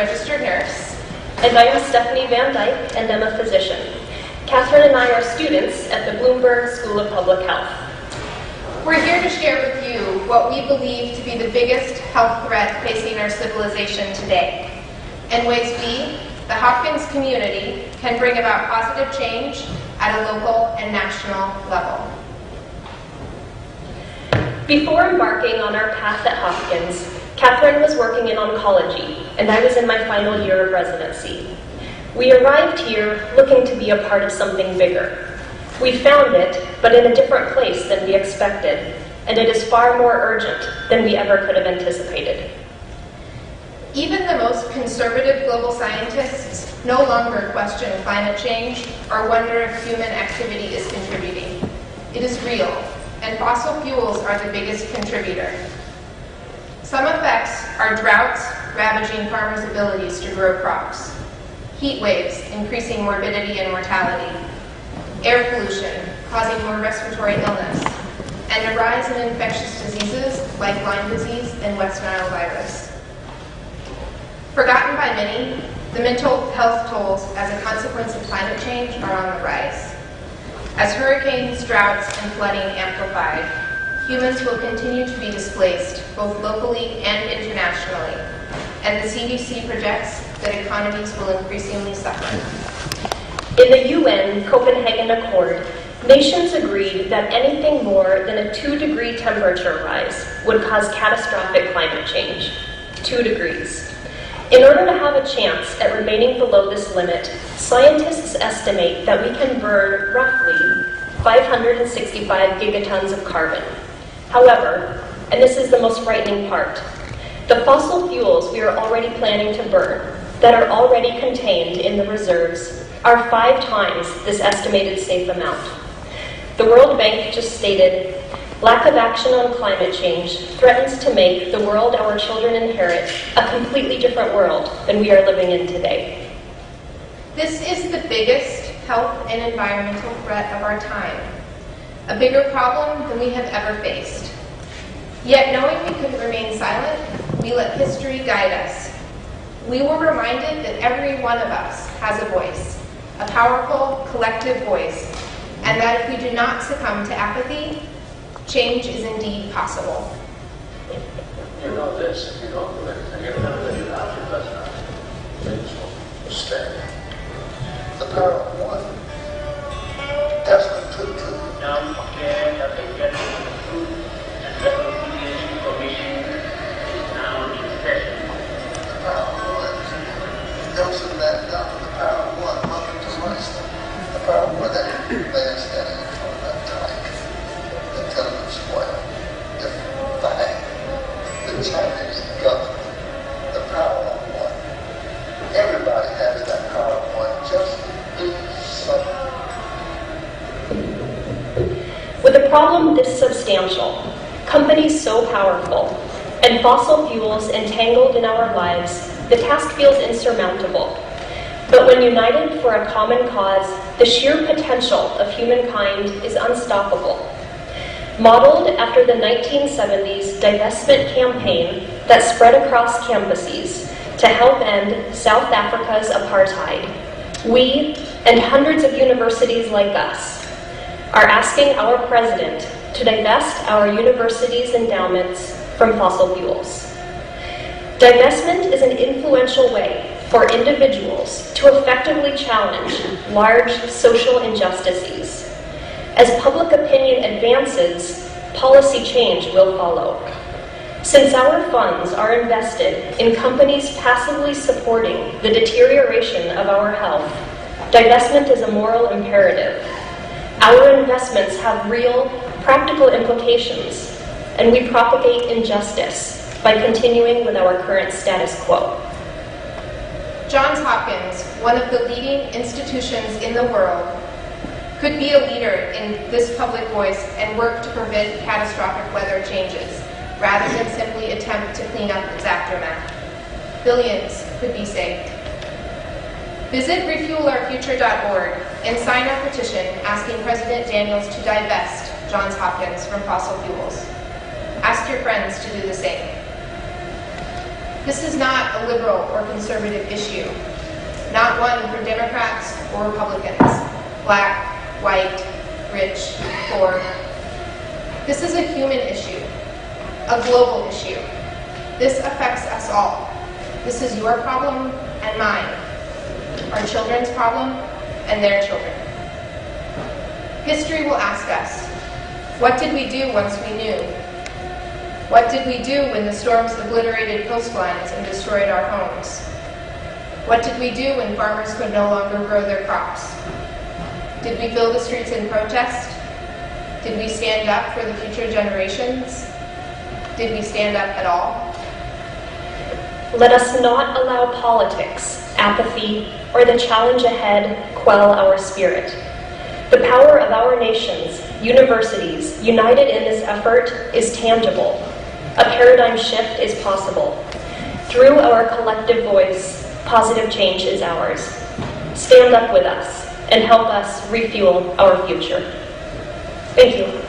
registered nurse. And I am Stephanie Van Dyke, and I'm a physician. Katherine and I are students at the Bloomberg School of Public Health. We're here to share with you what we believe to be the biggest health threat facing our civilization today, and ways we, the Hopkins community, can bring about positive change at a local and national level. Before embarking on our path at Hopkins, Katherine was working in oncology, and I was in my final year of residency. We arrived here looking to be a part of something bigger. We found it, but in a different place than we expected, and it is far more urgent than we ever could have anticipated. Even the most conservative global scientists no longer question climate change or wonder if human activity is contributing. It is real, and fossil fuels are the biggest contributor. Some effects are droughts ravaging farmers' abilities to grow crops, heat waves increasing morbidity and mortality, air pollution causing more respiratory illness, and a rise in infectious diseases like Lyme disease and West Nile virus. Forgotten by many, the mental health tolls as a consequence of climate change are on the rise. As hurricanes, droughts, and flooding amplify, humans will continue to be displaced both locally and internationally, and the CDC projects that economies will increasingly suffer. In the UN Copenhagen Accord, nations agreed that anything more than a 2-degree temperature rise would cause catastrophic climate change. 2 degrees. In order to have a chance at remaining below this limit, scientists estimate that we can burn roughly 565 gigatons of carbon. However, and this is the most frightening part, the fossil fuels we are already planning to burn, that are already contained in the reserves, are 5 times this estimated safe amount. The World Bank just stated, lack of action on climate change threatens to make the world our children inherit a completely different world than we are living in today. This is the biggest health and environmental threat of our time, a bigger problem than we have ever faced. Yet knowing we could remain silent, we let history guide us. We were reminded that every one of us has a voice, a powerful collective voice, and that if we do not succumb to apathy, change is indeed possible. You know this, if you don't do anything, you'll never live your life, it does not. Things will stay. The power of one. Desmond Tutu. Now declare that the General Truth and Reconciliation Commission is now in session. The power of one. Nelson Mandela, the power of one. Mother Teresa, the power of one. That man standing in front of that Dyke. The tenement spoil. Defying the Chinese government. The power of one. Everybody has that power of one. Just do something. With a problem this substantial, companies so powerful, and fossil fuels entangled in our lives, the task feels insurmountable. But when united for a common cause, the sheer potential of humankind is unstoppable. Modeled after the 1970s divestment campaign that spread across campuses to help end South Africa's apartheid, we, and hundreds of universities like us, are asking our president to divest our universities' endowments from fossil fuels. Divestment is an influential way for individuals to effectively challenge large social injustices. As public opinion advances, policy change will follow. Since our funds are invested in companies passively supporting the deterioration of our health, divestment is a moral imperative. Our investments have real, practical implications, and we propagate injustice by continuing with our current status quo. Johns Hopkins, one of the leading institutions in the world, could be a leader in this public voice and work to prevent catastrophic weather changes, rather than simply attempt to clean up its aftermath. Billions could be saved. Visit refuelourfuture.org and sign our petition asking President Daniels to divest Johns Hopkins from fossil fuels. Ask your friends to do the same. This is not a liberal or conservative issue, not one for Democrats or Republicans, black, white, rich, poor. This is a human issue, a global issue. This affects us all. This is your problem and mine, our children's problem and their children. History will ask us, what did we do once we knew? What did we do when the storms obliterated coastlines and destroyed our homes? What did we do when farmers could no longer grow their crops? Did we fill the streets in protest? Did we stand up for the future generations? Did we stand up at all? Let us not allow politics, apathy, or the challenge ahead quell our spirit. The power of our nations, universities, united in this effort is tangible. A paradigm shift is possible. Through our collective voice, positive change is ours. Stand up with us and help us refuel our future. Thank you.